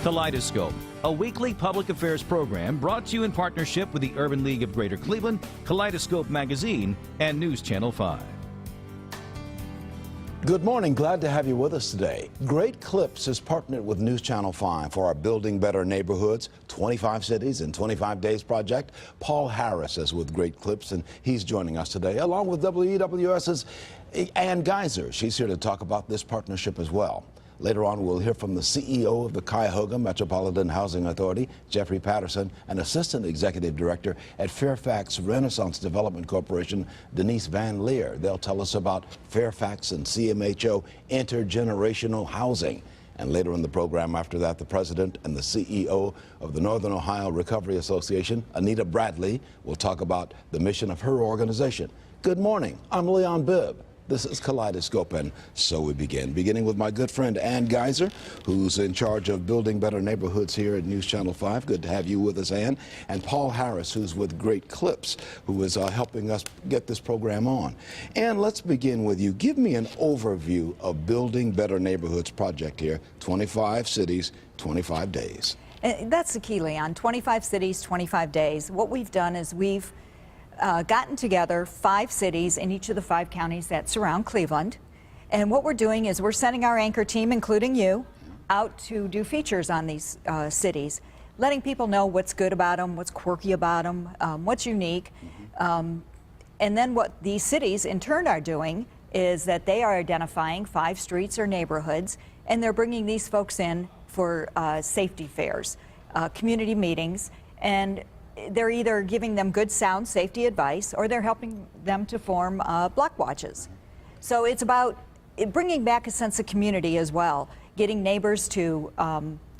Kaleidoscope, a weekly public affairs program brought to you in partnership with the Urban League of Greater Cleveland, Kaleidoscope Magazine, and News Channel 5. Good morning. Glad to have you with us today. Great Clips is partnered with News Channel 5 for our Building Better Neighborhoods, 25 Cities in 25 Days project. Paul Harris is with Great Clips, and he's joining us today, along with WEWS's Ann Geiser. She's here to talk about this partnership as well. Later on, we'll hear from the CEO of the Cuyahoga Metropolitan Housing Authority, Jeffrey Patterson, and Assistant Executive Director at Fairfax Renaissance Development Corporation, Denise Van Leer. They'll tell us about Fairfax and CMHO intergenerational housing. And later in the program after that, the president and the CEO of the Northern Ohio Recovery Association, Anita Bradley, will talk about the mission of her organization. Good morning. I'm Leon Bibb. This is Kaleidoscope, and so we begin. Beginning with my good friend Ann Geiser, who's in charge of Building Better Neighborhoods here at News Channel 5. Good to have you with us, Ann. And Paul Harris, who's with Great Clips, who is helping us get this program on. Ann, let's begin with you. Give me an overview of Building Better Neighborhoods project here. 25 cities, 25 days. That's the key, Leon. 25 cities, 25 days. What we've done is we've gotten together 5 cities in each of the 5 counties that surround Cleveland. And what we're doing is we're sending our anchor team, including you, out to do features on these cities, letting people know what's good about them, what's quirky about them, what's unique. And then what these cities in turn are doing is that they are identifying 5 streets or neighborhoods, and they're bringing these folks in for safety fairs, community meetings, and they're either giving them good sound safety advice or they're helping them to form block watches. So it's about bringing back a sense of community as well, getting neighbors to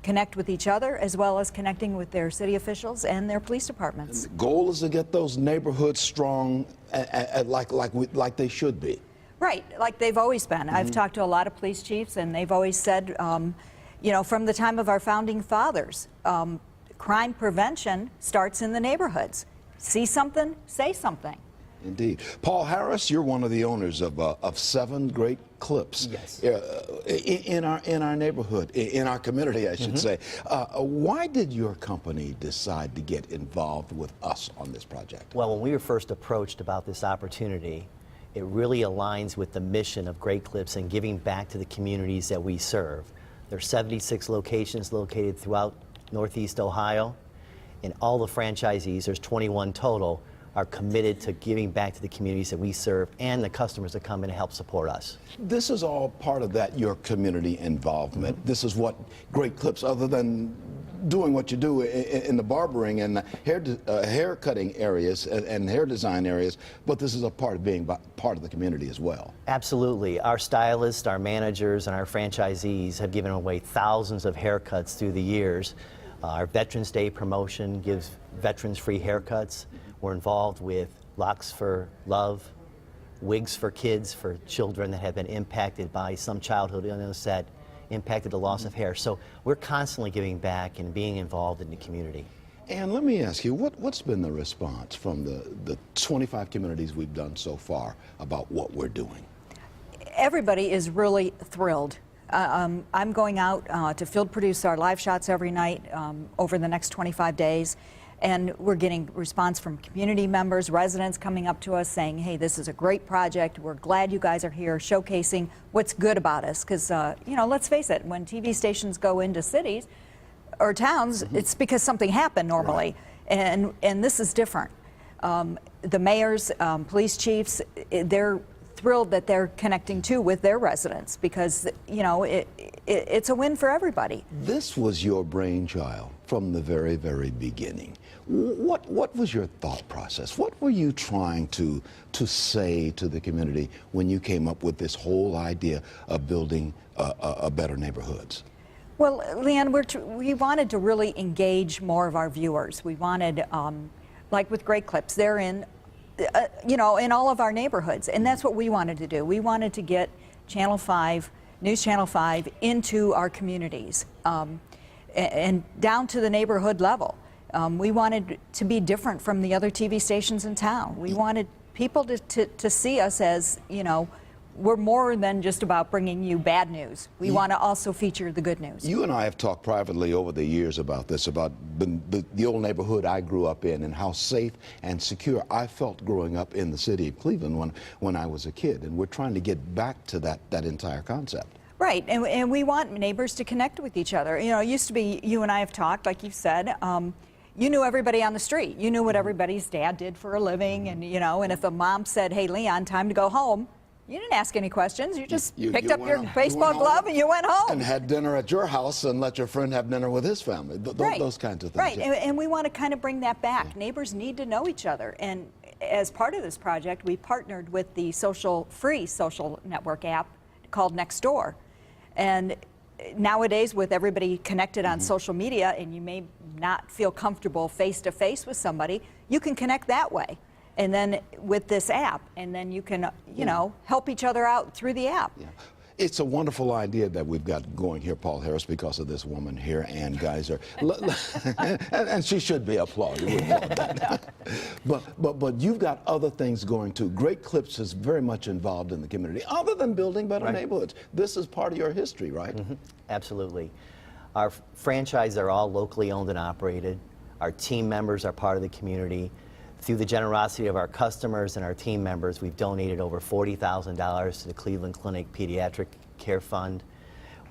connect with each other as well as connecting with their city officials and their police departments. And the goal is to get those neighborhoods strong like they should be. Right, like they've always been. I've talked to a lot of police chiefs, and they've always said, you know, from the time of our founding fathers, crime prevention starts in the neighborhoods. See something, say something. Indeed. Paul Harris, you're one of the owners of 7 Great Clips. Yes. In our neighborhood, in our community, I should say. Why did your company decide to get involved with us on this project? Well, when we were first approached about this opportunity, it really aligns with the mission of Great Clips and giving back to the communities that we serve. There are 76 locations located throughout Northeast Ohio, and all the franchisees, there's 21 total, are committed to giving back to the communities that we serve and the customers that come in and help support us. This is all part of that, your community involvement. This is what Great Clips, other than doing what you do in the barbering and the hair cutting areas and hair design areas, but this is a part of being part of the community as well. Absolutely. Our stylists, our managers, and our franchisees have given away thousands of haircuts through the years. Our Veterans Day promotion gives veterans free haircuts. We're involved with Locks for Love, wigs for kids, for children that have been impacted by some childhood illness that impacted the loss of hair. So we're constantly giving back and being involved in the community. And let me ask you, what's been the response from the 25 communities we've done so far about what we're doing? Everybody is really thrilled. I'm going out to field produce our live shots every night over the next 25 days, and we're getting response from community members, residents coming up to us saying, hey, this is a great project. We're glad you guys are here showcasing what's good about us. Because, you know, let's face it, when TV stations go into cities or towns, it's because something happened normally. Right. And this is different. The mayors, police chiefs, they're thrilled that they're connecting too with their residents because, you know, it's a win for everybody. This was your brainchild from the very, very beginning. What was your thought process? What were you trying to say to the community when you came up with this whole idea of building a better neighborhoods? Well, Leanne, we wanted to really engage more of our viewers. We wanted, like with Great Clips, they're in you know, in all of our neighborhoods, and that's what we wanted to do. We wanted to get Channel 5, News Channel 5, into our communities and down to the neighborhood level. We wanted to be different from the other TV stations in town. We wanted people to see us as, you know, we're more than just about bringing you bad news. We want to also feature the good news. You and I have talked privately over the years about this, about the old neighborhood I grew up in and how safe and secure I felt growing up in the city of Cleveland when I was a kid. And we're trying to get back to that entire concept. Right, and we want neighbors to connect with each other. You know, it used to be you and I have talked, like you said, you knew everybody on the street. You knew what everybody's dad did for a living, and you know, and if a mom said, "Hey, Leon, time to go home," you didn't ask any questions. You just picked up your baseball glove and you went home. And had dinner at your house and let your friend have dinner with his family. Right. Those kinds of things. Right, Yeah. and we want to kind of bring that back. Neighbors need to know each other. And as part of this project, we partnered with the free social network app called Nextdoor. And nowadays, with everybody connected on social media, and you may not feel comfortable face-to-face with somebody, you can connect that way. And then with this app, and then you can, you know, help each other out through the app. Yeah. It's a wonderful idea that we've got going here, Paul Harris, because of this woman here, Ann Geiser. And she should be applauded. We applaud that. But you've got other things going too. Great Clips is very much involved in the community, other than building better neighborhoods. This is part of your history, right? Mm-hmm. Absolutely. Our franchises are all locally owned and operated. Our team members are part of the community. Through the generosity of our customers and our team members, we've donated over $40,000 to the Cleveland Clinic Pediatric Care Fund.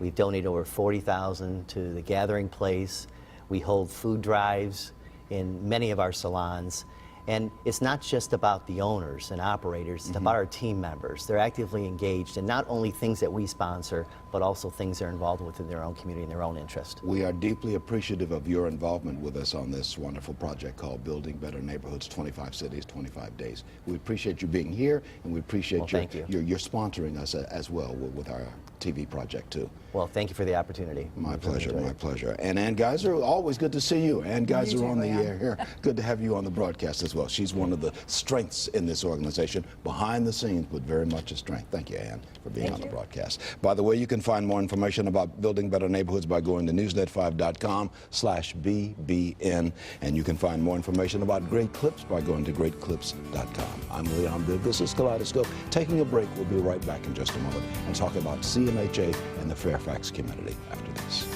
We've donated over $40,000 to the Gathering Place. We hold food drives in many of our salons. And it's not just about the owners and operators, it's about our team members. They're actively engaged in not only things that we sponsor, but also things they're involved with in their own community and their own interest. We are deeply appreciative of your involvement with us on this wonderful project called Building Better Neighborhoods, 25 Cities, 25 Days. We appreciate you being here, and we appreciate your sponsoring us as well with our TV project too. Well, thank you for the opportunity. My pleasure, my pleasure. And Ann Geiser, always good to see you. Ann Geiser on the air here. Good to have you on the broadcast as well. She's one of the strengths in this organization, behind the scenes, but very much a strength. Thank you, Ann, for being on the broadcast. By the way, you can find more information about Building Better Neighborhoods by going to newsnet5.com/BBN, and you can find more information about Great Clips by going to greatclips.com. I'm Leon Bibb. This is Kaleidoscope. Taking a break. We'll be right back in just a moment and talk about CMHA and the Fairfax community after this.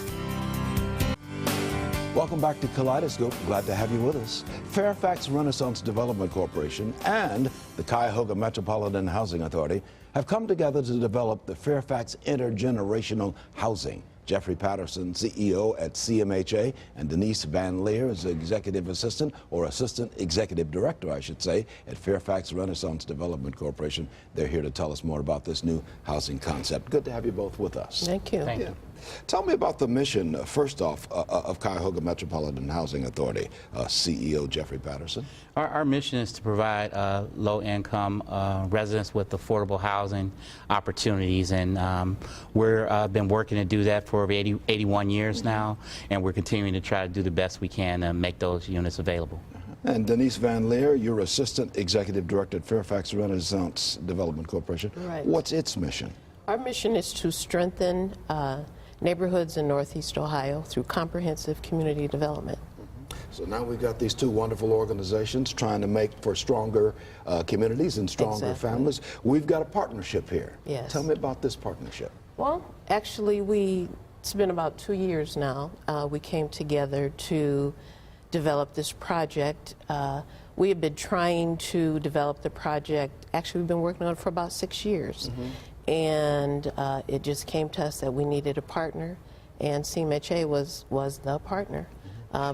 Welcome back to Kaleidoscope. Glad to have you with us. Fairfax Renaissance Development Corporation and the Cuyahoga Metropolitan Housing Authority have come together to develop the Fairfax Intergenerational Housing. Jeffrey Patterson, CEO at CMHA, and Denise Van Leer is Executive Assistant, or Assistant Executive Director, I should say, at Fairfax Renaissance Development Corporation. They're here to tell us more about this new housing concept. Good to have you both with us. Thank you. Thank you. Tell me about the mission, first off, of Cuyahoga Metropolitan Housing Authority, CEO Jeffrey Patterson. Our mission is to provide low-income residents with affordable housing opportunities, and we've been working to do that for over 81 years now, and we're continuing to try to do the best we can to make those units available. And Denise Van Leer, you're Assistant Executive Director at Fairfax Renaissance Development Corporation. Right. What's its mission? Our mission is to strengthen neighborhoods in Northeast Ohio through comprehensive community development. So now we've got these two wonderful organizations trying to make for stronger communities and stronger families. We've got a partnership here. Yes. Tell me about this partnership. Well, actually, it's been about 2 years now. We came together to develop this project. We have been trying to develop the project. Actually, we've been working on it for about 6 years. And it just came to us that we needed a partner, and CMHA was the partner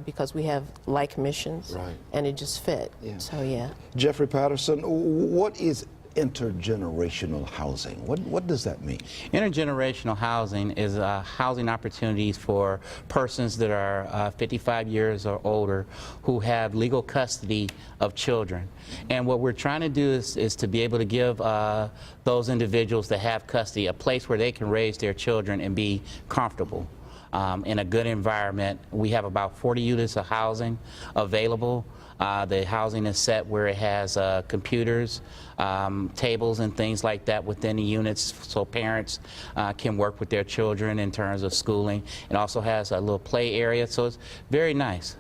because we have like missions, and it just fit. So yeah. Jeffrey Patterson, what is intergenerational housing? What does that mean? Intergenerational housing is housing opportunities for persons that are 55 years or older who have legal custody of children. And what we're trying to do is to be able to give those individuals that have custody a place where they can raise their children and be comfortable. In a good environment. We have about 40 units of housing available. The housing is set where it has computers, tables and things like that within the units, so parents can work with their children in terms of schooling. It also has a little play area, so it's very nice.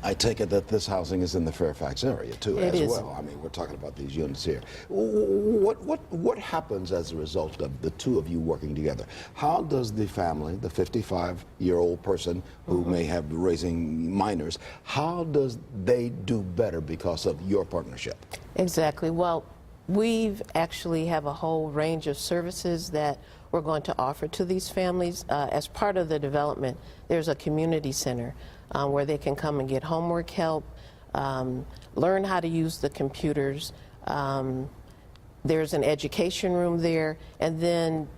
I take it that this housing is in the Fairfax area too, It as is. well. I mean, we're talking about these units here. What happens as a result of the two of you working together? How does the family, the 55-year-old person who may have raising minors, how does they do better because of your partnership? Exactly. Well, we've actually have a whole range of services that we're going to offer to these families. As part of the development, there's a community center where they can come and get homework help, learn how to use the computers. There's an education room there, and then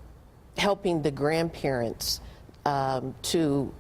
helping the grandparents to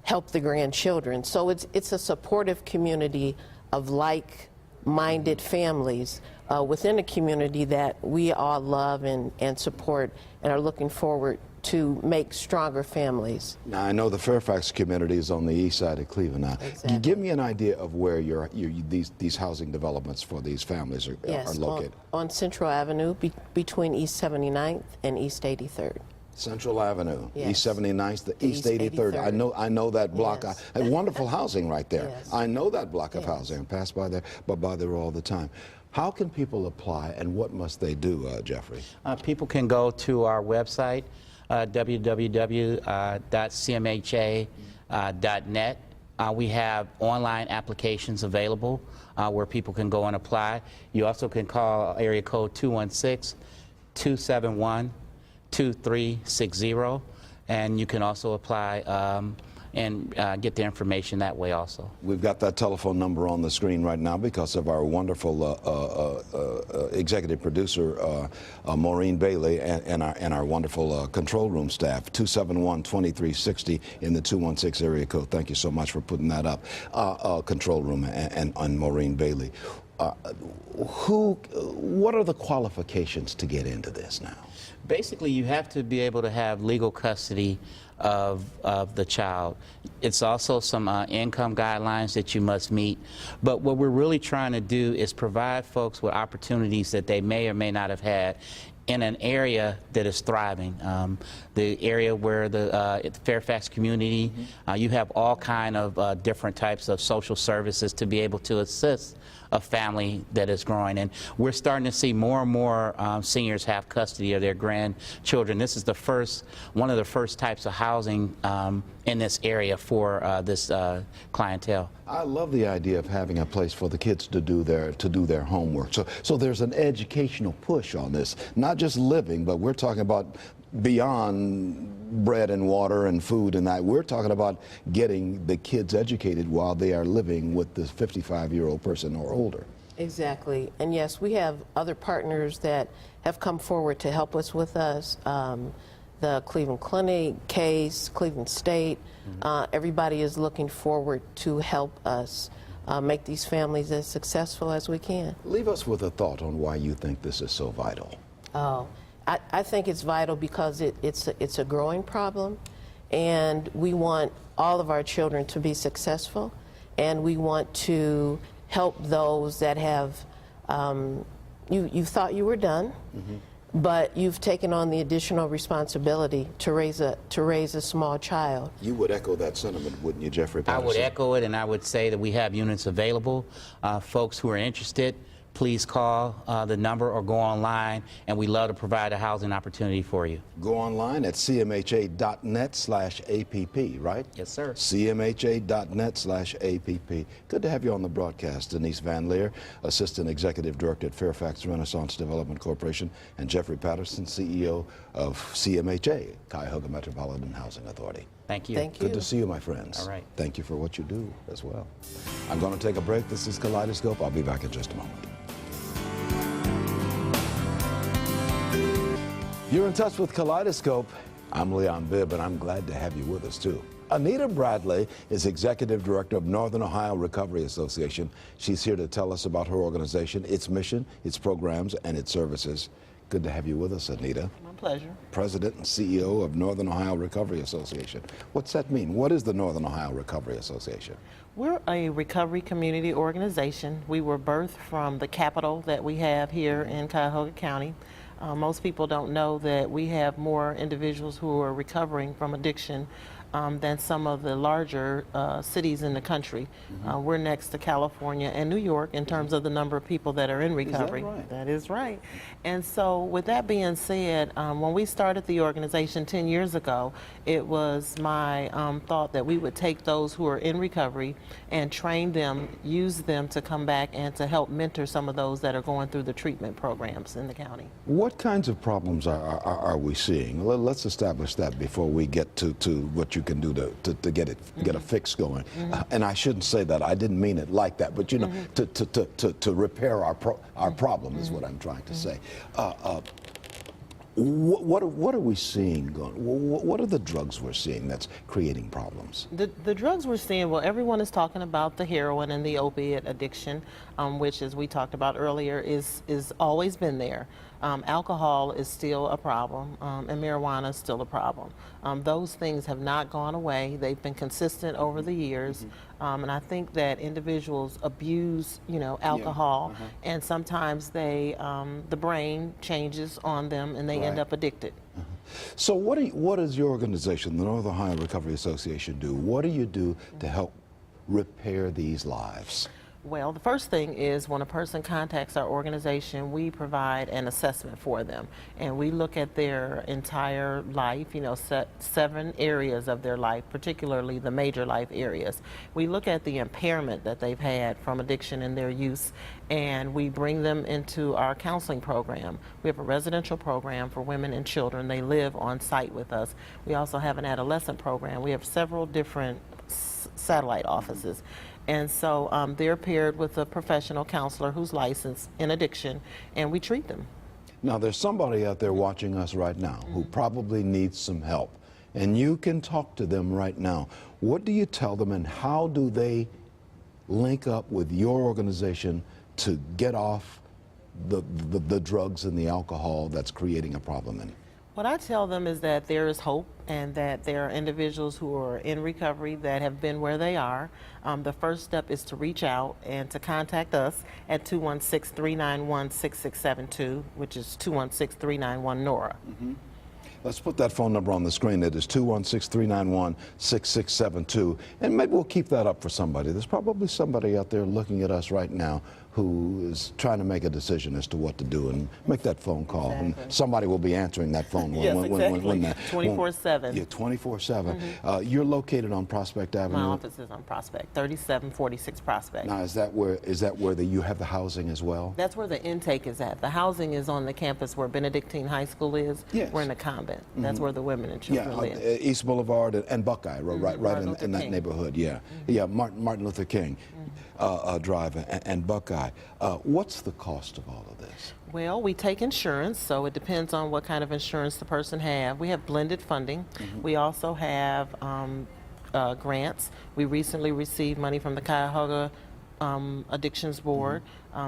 help the grandchildren. So it's a supportive community of like-minded families within a community that we all love and support and are looking forward to make stronger families. Now, I know the Fairfax community is on the east side of Cleveland now. Exactly. Give me an idea of where these housing developments for these families are located. On Central Avenue between East 79th and East 83rd. Central Avenue, Yes. East 79th, the East East 83rd. 83rd. I know that block. Yes. Wonderful housing right there. Yes. I know that block of Yes. housing. I pass by there all the time. How can people apply, and what must they do, Jeffrey? People can go to our website, www.cmha.net. We have online applications available where people can go and apply. You also can call area code 216-271-2360, and you can also apply and get the information that way also. We've got that telephone number on the screen right now because of our wonderful executive producer, Maureen Bailey, and our wonderful control room staff, 271-2360 in the 216 area code. Thank you so much for putting that up. Control room and Maureen Bailey. What are the qualifications to get into this now? Basically, you have to be able to have legal custody of the child. It's also some income guidelines that you must meet. But what we're really trying to do is provide folks with opportunities that they may or may not have had in an area that is thriving. The area where the Fairfax community, you have all kind of different types of social services to be able to assist a family that is growing. And we're starting to see more and more seniors have custody of their grandchildren. This is one of the first types of housing in this area for this clientele. I love the idea of having a place for the kids to do their homework. So there's an educational push on this, not just living, but we're talking about beyond bread and water and food and that. We're talking about getting the kids educated while they are living with this 55-year-old person or older. Exactly. And yes, we have other partners that have come forward to help us with us. The Cleveland Clinic, CASE, Cleveland State, everybody is looking forward to help us make these families as successful as we can. Leave us with a thought on why you think this is so vital. Oh, I think it's vital because it's a growing problem, and we want all of our children to be successful, and we want to help those that have, you thought you were done, but you've taken on the additional responsibility to raise a small child. You would echo that sentiment, wouldn't you, Jeffrey Patterson? I would echo it, and I would say that we have units available. Folks who are interested, please call the number or go online, and we love to provide a housing opportunity for you. Go online at cmha.net/app, right? Yes, sir. cmha.net/app. Good to have you on the broadcast, Denise Van Leer, Assistant Executive Director at Fairfax Renaissance Development Corporation, and Jeffrey Patterson, CEO of CMHA, Cuyahoga Metropolitan Housing Authority. Thank you. Thank you. Good to see you, my friends. All right. Thank you for what you do as well. I'm going to take a break. This is Kaleidoscope. I'll be back in just a moment. You're in touch with Kaleidoscope. I'm Leon Bibb, and I'm glad to have you with us, too. Anita Bradley is Executive Director of Northern Ohio Recovery Association. She's here to tell us about her organization, its mission, its programs, and its services. Good to have you with us, Anita. My pleasure. President and CEO of Northern Ohio Recovery Association. What's that mean? What is the Northern Ohio Recovery Association? We're a recovery community organization. We were birthed from the capital that we have here in Cuyahoga County. Most people don't know that we have more individuals who are recovering from addiction than some of the larger cities in the country. We're next to California and New York in terms of the number of people that are in recovery. Is that right? That is right. And so with that being said, when we started the organization 10 years ago, it was my thought that we would take those who are in recovery and train them, use them to come back and to help mentor some of those that are going through the treatment programs in the county. What kinds of problems are we seeing? Let's establish that before we get to what you can do to get a fix going. And I shouldn't say that. I didn't mean it like that. But you know, to repair our problem is what I'm trying to say. What are we seeing going? What are the drugs we're seeing that's creating problems? The drugs we're seeing, well, everyone is talking about the heroin and the opiate addiction, which, as we talked about earlier, is always been there. Alcohol is still a problem, and marijuana is still a problem. Those things have not gone away. They've been consistent over the years, and I think that individuals abuse, alcohol, and sometimes they, the brain changes on them, and they end up addicted. So what does your organization, the Northern Ohio Recovery Association, do? What do you do to help repair these lives? Well, the first thing is when a person contacts our organization, we provide an assessment for them. And we look at their entire life, 7 areas of their life, particularly the major life areas. We look at the impairment that they've had from addiction and their use, and we bring them into our counseling program. We have a residential program for women and children. They live on site with us. We also have an adolescent program. We have several different satellite offices. And so they're paired with a professional counselor who's licensed in addiction, and we treat them. Now, there's somebody out there watching us right now who probably needs some help, and you can talk to them right now. What do you tell them, and how do they link up with your organization to get off the drugs and the alcohol that's creating a problem in? What I tell them is that there is hope and that there are individuals who are in recovery that have been where they are. The first step is to reach out and to contact us at 216-391-6672, which is 216-391-NORA. Let's put that phone number on the screen. It is 216-391-6672. And maybe we'll keep that up for somebody. There's probably somebody out there looking at us right now who is trying to make a decision as to what to do, and make that phone call. And somebody will be answering that phone when 24/7. Yeah, 24/7. You're located on Prospect Avenue. My office is on Prospect, 3746 Prospect. Now, is that where you have the housing as well? That's where the intake is at. The housing is on the campus where Benedictine High School is. Yes. We're in the convent. That's where the women and children live. East Boulevard and Buckeye, right in that neighborhood. Yeah, Martin Luther King Drive and Buckeye. What's the cost of all of this? Well, we take insurance, so it depends on what kind of insurance the person has. We have blended funding. We also have grants. We recently received money from the Cuyahoga Addictions Board.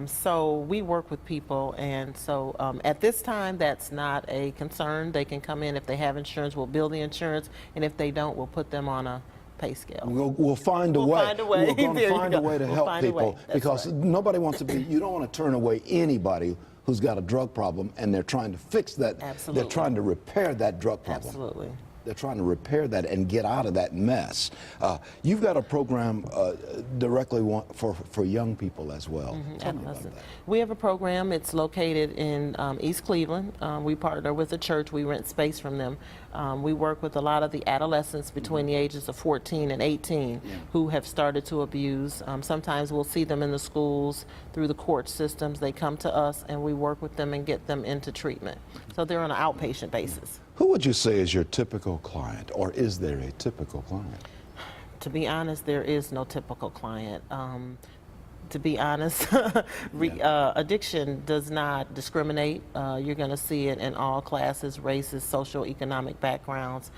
So we work with people, and so at this time that's not a concern. They can come in if they have insurance. We'll bill the insurance, and if they don't, we'll put them on a pay scale. We'll find a way. Find a way. We're going to find a way to help people, because nobody wants to be. You don't want to turn away anybody who's got a drug problem and they're trying to fix that. Absolutely. They're trying to repair that drug problem. Absolutely. They're trying to repair that and get out of that mess. You've got a program directly for young people as well. Tell me about that. We have a program. It's located in East Cleveland. We partner with a church. We rent space from them. We work with a lot of the adolescents between the ages of 14 and 18 who have started to abuse. Sometimes we'll see them in the schools, through the court systems. They come to us and we work with them and get them into treatment. So they're on an outpatient basis. Who would you say is your typical client, or is there a typical client? To be honest, there is no typical client. To be honest, addiction does not discriminate. You're going to see it in all classes, races, socioeconomic backgrounds.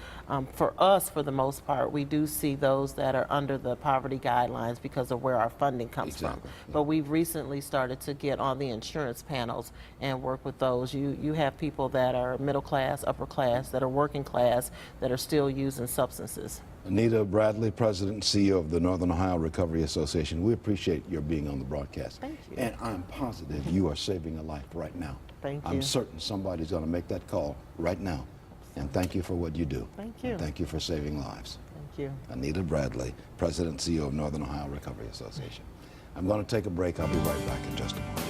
For us, for the most part, we do see those that are under the poverty guidelines because of where our funding comes from. But we've recently started to get on the insurance panels and work with those. You have people that are middle class, upper class, that are working class, that are still using substances. Anita Bradley, President and CEO of the Northern Ohio Recovery Association, we appreciate your being on the broadcast. Thank you. And I'm positive you are saving a life right now. Thank you. I'm certain somebody's going to make that call right now. And thank you for what you do. Thank you. And thank you for saving lives. you. Anita Bradley, President and CEO of Northern Ohio Recovery Association. I'm going to take a break. I'll be right back in just a moment.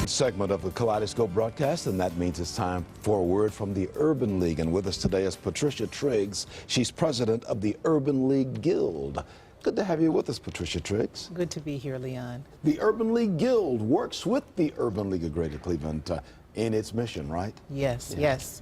Segment of the Kaleidoscope broadcast, and that means it's time for a word from the Urban League. And with us today is Patricia Triggs. She's president of the Urban League Guild. Good to have you with us, Patricia Triggs. Good to be here, Leon. The Urban League Guild works with the Urban League of Greater Cleveland in its mission, right? Yes, Yeah. yes.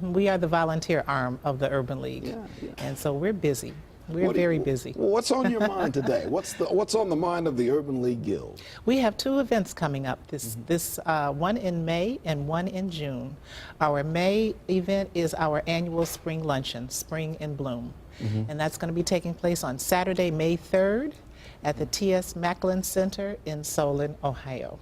We are the volunteer arm of the Urban League. Yeah, yeah. And so we're busy. We're very busy. What's on your mind today? What's on the mind of the Urban League Guild? We have two events coming up, this one in May and one in June. Our May event is our annual spring luncheon, Spring in Bloom. And that's going to be taking place on Saturday, May 3rd at the T.S. Macklin Center in Solon, Ohio.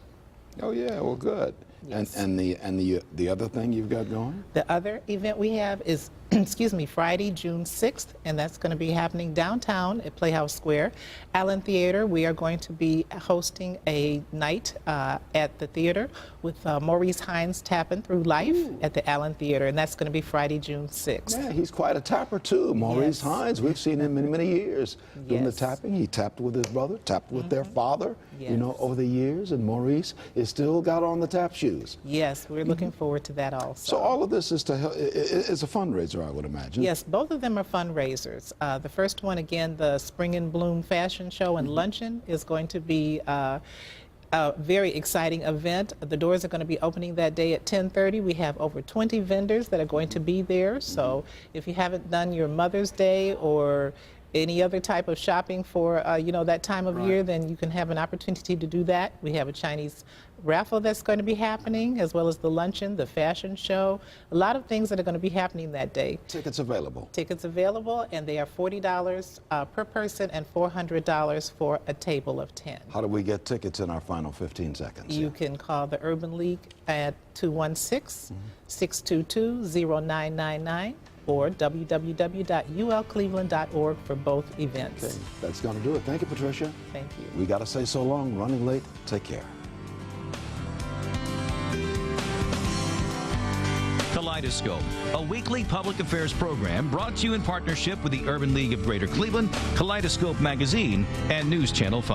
Oh yeah, well good. Yes. And the other thing you've got going? The other event we have is, excuse me, Friday, June 6th, and that's going to be happening downtown at Playhouse Square. Allen Theater, we are going to be hosting a night at the theater with Maurice Hines tapping through life at the Allen Theater, and that's going to be Friday, June 6th. Yeah, he's quite a tapper too, Maurice Yes. Hines. We've seen him many years doing the Yes. tapping. He tapped with his brother, tapped with their father, you know, Yes. over the years, and Maurice is still got on the tap shoes. Yes, we're looking forward to that also. So all of this is to help, is a fundraiser, I would imagine. Yes, both of them are fundraisers. The first one, again, the Spring in Bloom fashion show and luncheon is going to be a very exciting event. The doors are going to be opening that day at 10:30. We have over 20 vendors that are going to be there. So if you haven't done your Mother's Day or any other type of shopping for that time of year, then you can have an opportunity to do that. We have a Chinese raffle that's going to be happening, as well as the luncheon, the fashion show, a lot of things that are going to be happening that day. Tickets available. Tickets available, and they are $40 per person and $400 for a table of 10. How do we get tickets in our final 15 seconds? You can call the Urban League at 216-622-0999 or www.ulcleveland.org for both events. Okay, that's going to do it. Thank you, Patricia. Thank you. We got to say so long, running late. Take care. Kaleidoscope, a weekly public affairs program brought to you in partnership with the Urban League of Greater Cleveland, Kaleidoscope Magazine, and News Channel 5.